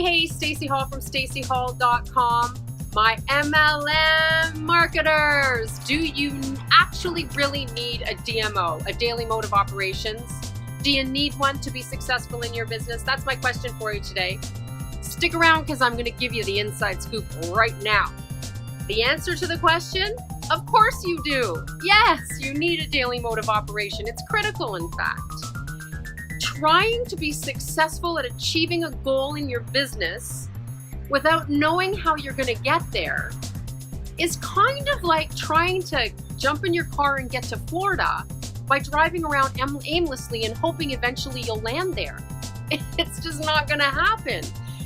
Hey, Stacey Hall from staceyhall.com. My MLM marketers, do you actually really need a DMO, a daily mode of operations? Do you need one to be successful in your business? That's my question for you today. Stick around because I'm going to give you the inside scoop right now. The answer to the question? Of course you do. Yes, you need a daily mode of operation. It's critical, in fact. Trying to be successful at achieving a goal in your business without knowing how you're going to get there is kind of like trying to jump in your car and get to Florida by driving around aimlessly and hoping eventually you'll land there. It's just not going to happen.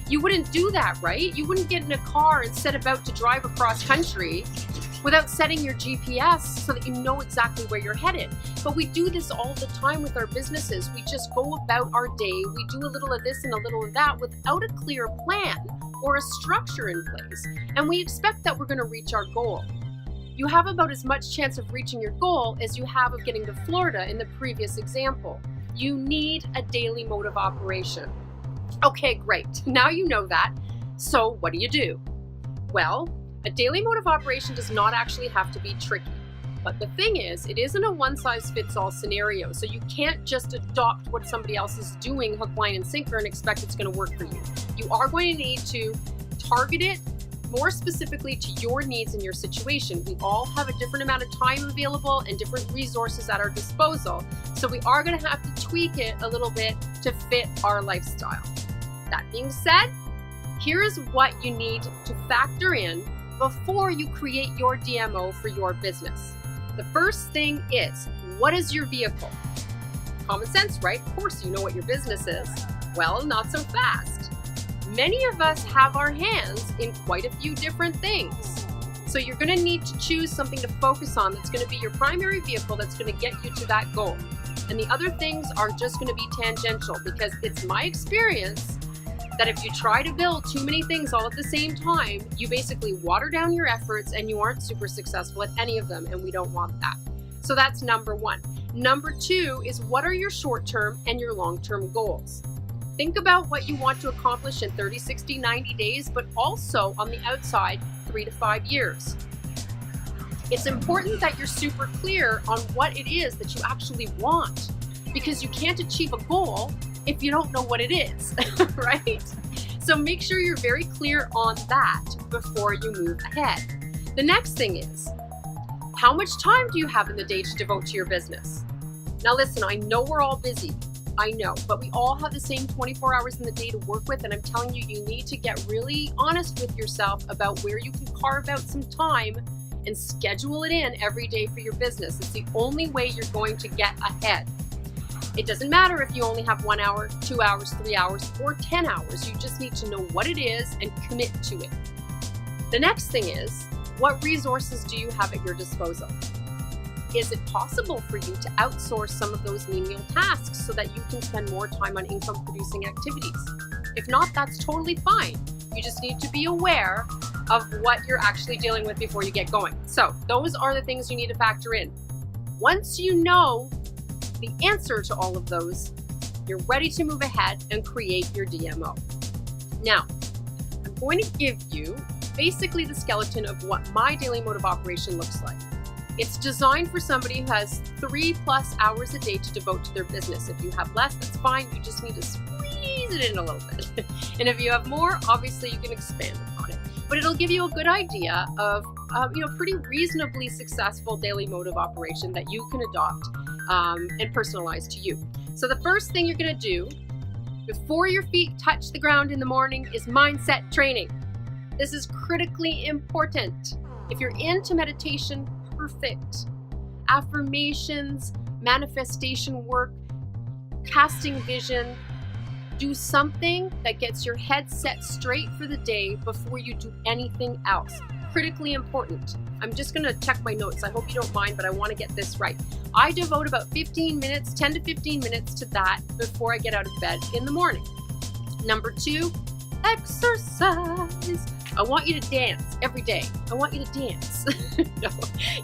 You wouldn't do that, right? You wouldn't get in a car and set about to drive across country without setting your GPS so that you know exactly where you're headed. But we do this all the time with our businesses. We just go about our day. We do a little of this and a little of that without a clear plan or a structure in place. And we expect that we're going to reach our goal. You have about as much chance of reaching your goal as you have of getting to Florida in the previous example. You need a daily mode of operation. Okay, great. Now you know that. So what do? Well, a daily mode of operation does not actually have to be tricky. But the thing is, it isn't a one-size-fits-all scenario. So you can't just adopt what somebody else is doing, hook, line, and sinker, and expect it's going to work for you. You are going to need to target it more specifically to your needs and your situation. We all have a different amount of time available and different resources at our disposal. So we are going to have to tweak it a little bit to fit our lifestyle. That being said, here's what you need to factor in before you create your DMO for your business. The first thing is, what is your vehicle? Common sense, right? Of course you know what your business is. Well, not so fast. Many of us have our hands in quite a few different things. So you're going to need to choose something to focus on that's going to be your primary vehicle that's going to get you to that goal. And the other things are just going to be tangential, because it's my experience that if you try to build too many things all at the same time, you basically water down your efforts and you aren't super successful at any of them, and we don't want that. So that's number one. Number two is, what are your short-term and your long-term goals? Think about what you want to accomplish in 30, 60, 90 days, but also on the outside, 3 to 5 years. It's important that you're super clear on what it is that you actually want, because you can't achieve a goal if you don't know what it is, right? So make sure you're very clear on that before you move ahead. The next thing is, how much time do you have in the day to devote to your business? Now listen, I know we're all busy. I know, but we all have the same 24 hours in the day to work with, and I'm telling you, you need to get really honest with yourself about where you can carve out some time and schedule it in every day for your business. It's the only way you're going to get ahead. It doesn't matter if you only have 1 hour, 2 hours, 3 hours, or 10 hours. You just need to know what it is and commit to it. The next thing is, what resources do you have at your disposal? Is it possible for you to outsource some of those menial tasks so that you can spend more time on income-producing activities? If not, that's totally fine. You just need to be aware of what you're actually dealing with before you get going. So those are the things you need to factor in. Once you know the answer to all of those, you're ready to move ahead and create your DMO. Now, I'm going to give you basically the skeleton of what my daily mode of operation looks like. It's designed for somebody who has 3+ hours a day to devote to their business. If you have less, that's fine. You just need to squeeze it in a little bit. And if you have more, obviously you can expand upon it. But it'll give you a good idea of pretty reasonably successful daily mode of operation that you can adopt and personalize to you. So the first thing you're going to do before your feet touch the ground in the morning is mindset training. This is critically important. If you're into meditation, perfect. Affirmations, manifestation work, casting vision. Do something that gets your head set straight for the day before you do anything else. Critically important. I'm just going to check my notes. I hope you don't mind, but I want to get this right. I devote about 10 to 15 minutes to that before I get out of bed in the morning. Number 2, exercise. I want you to dance every day. I want you to dance. No,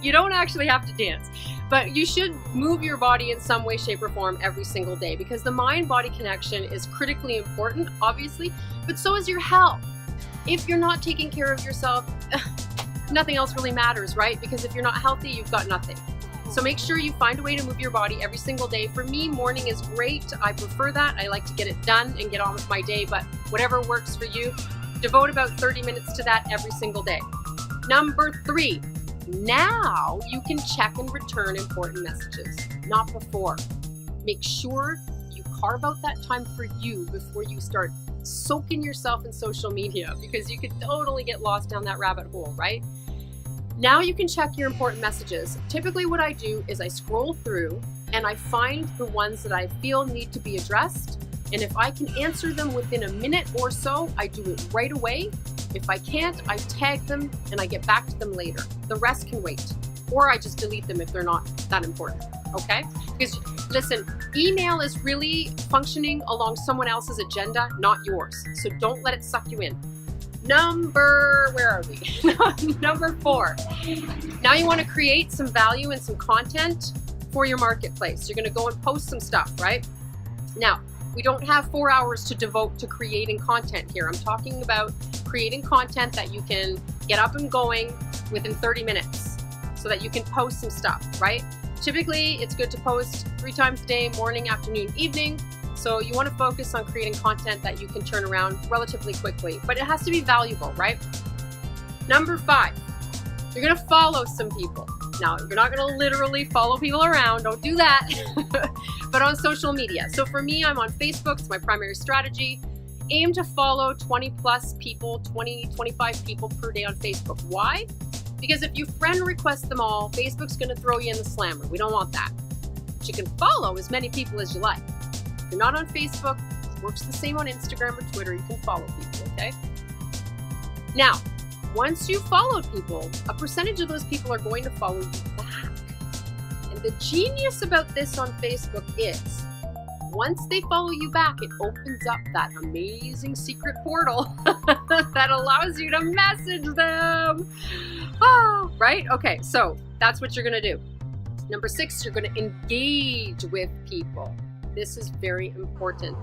you don't actually have to dance, but you should move your body in some way, shape, or form every single day, because the mind-body connection is critically important, obviously, but so is your health. If you're not taking care of yourself, nothing else really matters, right? Because if you're not healthy, you've got nothing. So make sure you find a way to move your body every single day. For me, morning is great. I prefer that. I like to get it done and get on with my day, but whatever works for you, devote about 30 minutes to that every single day. Number 3, now you can check and return important messages, not before. Make sure you carve out that time for you before you start soaking yourself in social media, because you could totally get lost down that rabbit hole, right? Now you can check your important messages. Typically what I do is I scroll through and I find the ones that I feel need to be addressed. And if I can answer them within a minute or so, I do it right away. If I can't, I tag them and I get back to them later. The rest can wait. Or I just delete them if they're not that important, okay? Because listen, email is really functioning along someone else's agenda, not yours. So don't let it suck you in. Number 4. Now you want to create some value and some content for your marketplace. You're going to go and post some stuff, right? Now, we don't have 4 hours to devote to creating content here. I'm talking about creating content that you can get up and going within 30 minutes so that you can post some stuff, right? Typically, it's good to post 3 times a day, morning, afternoon, evening. So you want to focus on creating content that you can turn around relatively quickly, but it has to be valuable, right? Number 5, you're going to follow some people. Now, you're not going to literally follow people around. Don't do that. But on social media. So for me, I'm on Facebook. It's my primary strategy. Aim to follow 20 plus people, 20, 25 people per day on Facebook. Why? Because if you friend request them all, Facebook's going to throw you in the slammer. We don't want that. But you can follow as many people as you like. If you're not on Facebook, it works the same on Instagram or Twitter. You can follow people, okay? Now, once you've followed people, a percentage of those people are going to follow you back. And the genius about this on Facebook is, once they follow you back, it opens up that amazing secret portal that allows you to message them. Oh, right? Okay, so that's what you're going to do. Number 6, you're going to engage with people. This is very important.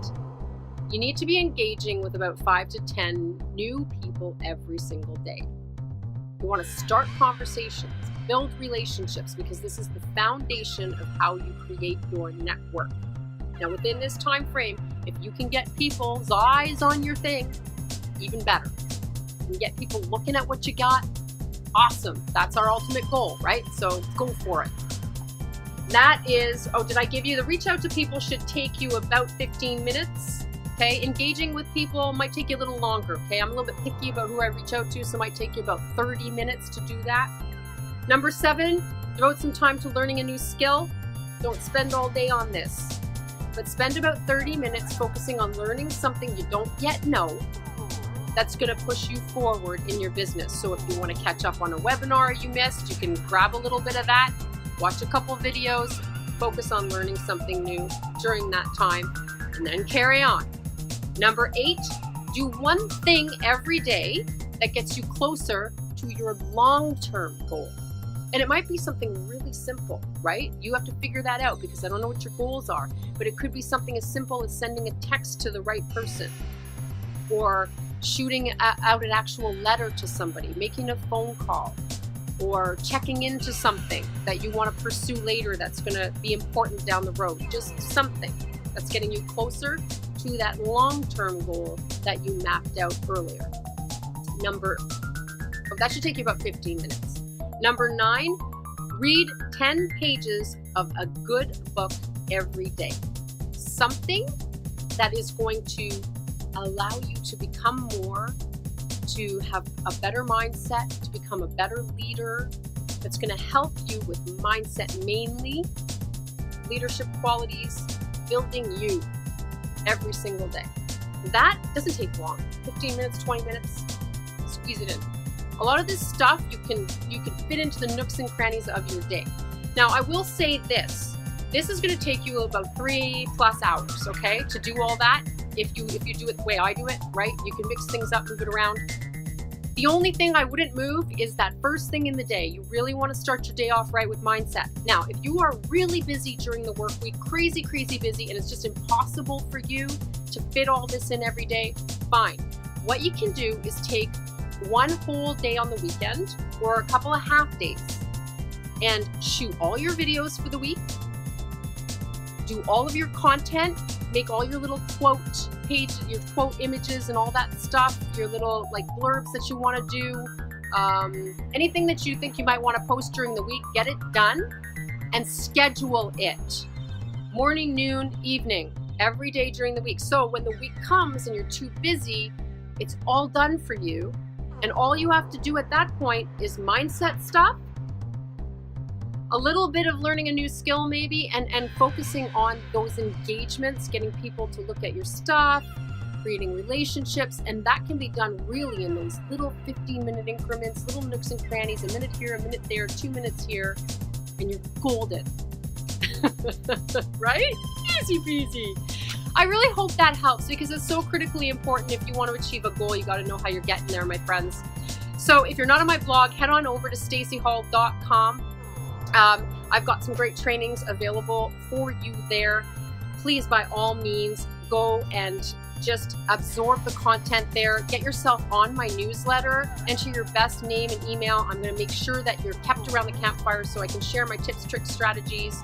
You need to be engaging with about 5 to 10 new people every single day. You want to start conversations, build relationships, because this is the foundation of how you create your network. Now, within this time frame, if you can get people's eyes on your thing, even better. You can get people looking at what you got, awesome. That's our ultimate goal, right? So go for it. That is, did I give you the reach out to people should take you about 15 minutes. Okay, engaging with people might take you a little longer. Okay, I'm a little bit picky about who I reach out to, so it might take you about 30 minutes to do that. Number 7, devote some time to learning a new skill. Don't spend all day on this, but spend about 30 minutes focusing on learning something you don't yet know that's going to push you forward in your business. So if you want to catch up on a webinar you missed, you can grab a little bit of that, watch a couple videos, focus on learning something new during that time, and then carry on. Number 8, do one thing every day that gets you closer to your long-term goal. And it might be something really simple, right? You have to figure that out, because I don't know what your goals are, but it could be something as simple as sending a text to the right person, or shooting out an actual letter to somebody, making a phone call, or checking into something that you want to pursue later that's going to be important down the road. Just something that's getting you closer to that long-term goal that you mapped out earlier. That should take you about 15 minutes. Number 9, read 10 pages of a good book every day. Something that is going to allow you to become more, to have a better mindset, to become a better leader, that's going to help you with mindset mainly, leadership qualities, building you every single day. That doesn't take long. 15 minutes, 20 minutes, squeeze it in. A lot of this stuff you can fit into the nooks and crannies of your day. Now, I will say this is going to take you about 3+ hours, okay, to do all that. If you do it the way I do it, right? You can mix things up, move it around. The only thing I wouldn't move is that first thing in the day. You really want to start your day off right with mindset. Now, if you are really busy during the work week, crazy busy, and it's just impossible for you to fit all this in every day, fine. What you can do is take one whole day on the weekend or a couple of half days and shoot all your videos for the week, do all of your content, make all your little quote page, your quote images and all that stuff, your little like blurbs that you want to do, anything that you think you might want to post during the week, get it done and schedule it. Morning, noon, evening, every day during the week. So when the week comes and you're too busy, it's all done for you. And all you have to do at that point is mindset stuff, a little bit of learning a new skill maybe, and focusing on those engagements, getting people to look at your stuff, creating relationships. And that can be done really in those little 15-minute increments, little nooks and crannies, a minute here, a minute there, 2 minutes here, and you're golden. Right? Easy peasy. I really hope that helps because it's so critically important. If you want to achieve a goal, you got to know how you're getting there, my friends. So if you're not on my blog, head on over to stacyhall.com. I've got some great trainings available for you there. Please, by all means, go and just absorb the content there. Get yourself on my newsletter. Enter your best name and email. I'm going to make sure that you're kept around the campfire so I can share my tips, tricks, strategies,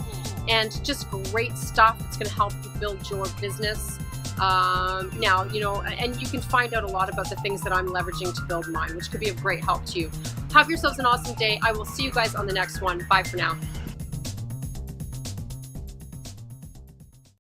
and just great stuff that's going to help you build your business. Now, you know, and you can find out a lot about the things that I'm leveraging to build mine, which could be of great help to you. Have yourselves an awesome day. I will see you guys on the next one. Bye for now.